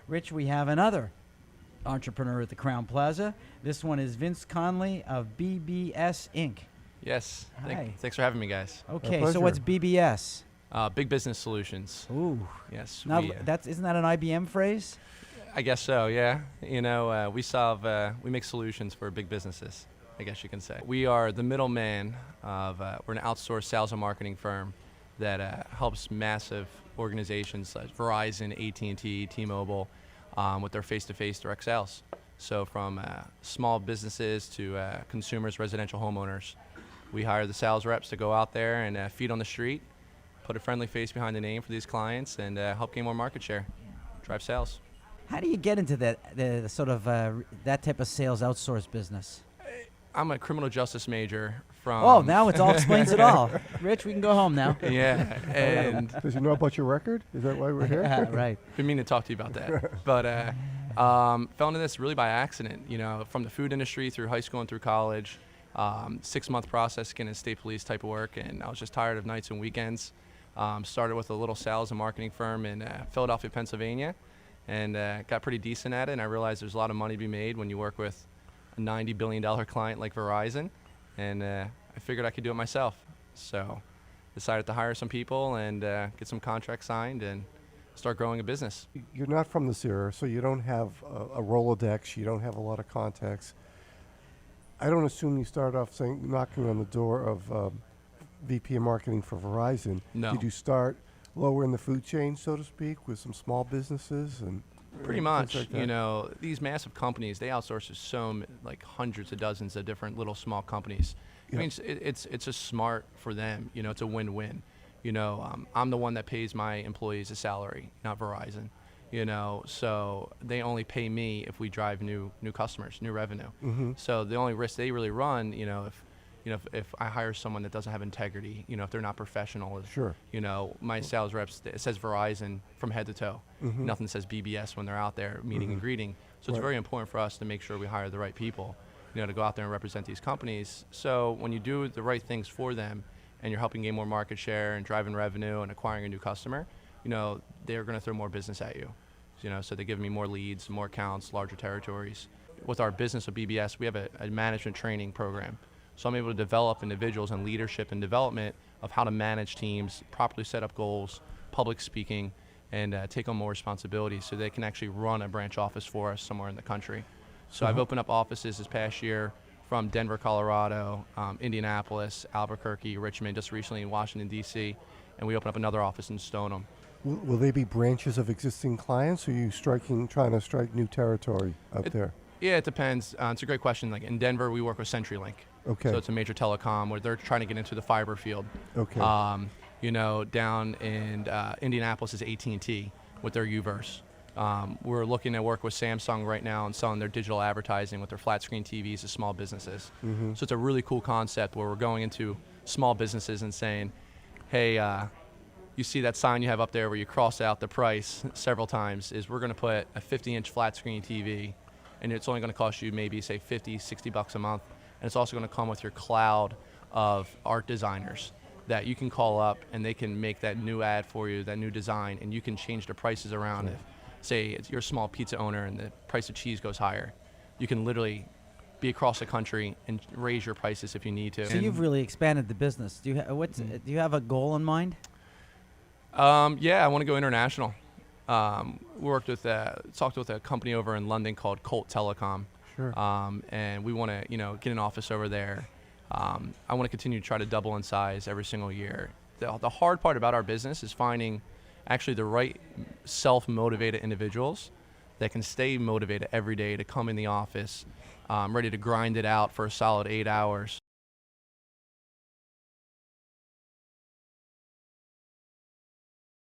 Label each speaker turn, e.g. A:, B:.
A: Rich, we have another entrepreneur at the Crown Plaza. This one is Vince Conley of BBS Inc.
B: Yes.
A: Hi.
B: Thanks for having me, guys.
A: Okay, so
C: pleasure.
A: what's BBS?
B: Big Business Solutions.
A: Ooh.
B: Yes.
A: Now,
B: we,
A: isn't that an IBM phrase?
B: I guess so, yeah. We make solutions for big businesses, I guess you can say. We are the middleman of, we're an outsourced sales and marketing firm that helps massive organizations like Verizon, AT&T, T-Mobile with their face-to-face direct sales. So from small businesses to consumers, residential homeowners, we hire the sales reps to go out there and feet on the street, put a friendly face behind the name for these clients, and help gain more market share, drive sales.
A: How do you get into the sort of that type of sales outsource business?
B: I'm a criminal justice major from...
A: Oh, now it all explains it all. Rich, we can go home now.
B: Yeah, and...
C: Does he know about your record? Is that why we're here?
A: Right.
B: Been meaning to talk to you about that. But fell into this really by accident, from the food industry through high school and through college. 6-month process, skin and state police type of work, and I was just tired of nights and weekends. Started with a little sales and marketing firm in Philadelphia, Pennsylvania, and got pretty decent at it, and I realized there's a lot of money to be made when you work with a $90 billion client like Verizon, and I figured I could do it myself. So decided to hire some people and get some contracts signed and start growing a business.
C: You're not from this era, so you don't have a Rolodex, you don't have a lot of contacts. I don't assume you start off knocking on the door of VP of Marketing for Verizon.
B: No.
C: Did you start lower in the food chain, so to speak, with some small businesses and
B: Pretty
C: things
B: much,
C: like that?
B: these massive companies, they outsource to like hundreds of dozens of different little small companies.
C: Yeah.
B: I mean, it's just smart for them. It's a win-win. I'm the one that pays my employees a salary, not Verizon. So they only pay me if we drive new customers, new revenue.
C: Mm-hmm.
B: So the only risk they really run, if I hire someone that doesn't have integrity, if they're not professional,
C: Sure.
B: My sales reps, it says Verizon from head to toe.
C: Mm-hmm.
B: Nothing says BBS when they're out there meeting and greeting. So it's
C: Right.
B: very important for us to make sure we hire the right people, to go out there and represent these companies. So when you do the right things for them and you're helping gain more market share and driving revenue and acquiring a new customer, they're going to throw more business at you. So they give me more leads, more accounts, larger territories. With our business with BBS, we have a management training program. So I'm able to develop individuals in leadership and development of how to manage teams, properly set up goals, public speaking, and take on more responsibilities so they can actually run a branch office for us somewhere in the country. So I've opened up offices this past year from Denver, Colorado, Indianapolis, Albuquerque, Richmond, just recently in Washington, D.C., and we opened up another office in Stoneham.
C: Will they be branches of existing clients, or are you trying to strike new territory up there?
B: Yeah, it depends. It's a great question. Like in Denver, we work with CenturyLink.
C: Okay.
B: So it's a major telecom where they're trying to get into the fiber field.
C: Okay.
B: Down in Indianapolis is AT&T with their Uverse. We're looking to work with Samsung right now and selling their digital advertising with their flat screen TVs to small businesses.
C: Mm-hmm.
B: So it's a really cool concept where we're going into small businesses and saying, hey, you see that sign you have up there where you cross out the price several times, is we're going to put a 50-inch flat screen TV, and it's only going to cost you maybe, say, $50-$60 a month. And it's also going to come with your cloud of art designers that you can call up and they can make that new ad for you, that new design, and you can change the prices around.
C: Yeah.
B: If, say, you're a small pizza owner and the price of cheese goes higher, you can literally be across the country and raise your prices if you need to.
A: So you've really expanded the business. Do you have a goal in mind?
B: Yeah, I want to go international. Talked with a company over in London called Colt Telecom.
C: Sure.
B: And we want to, get an office over there. I want to continue to try to double in size every single year. The hard part about our business is finding actually the right self-motivated individuals that can stay motivated every day to come in the office, ready to grind it out for a solid 8 hours.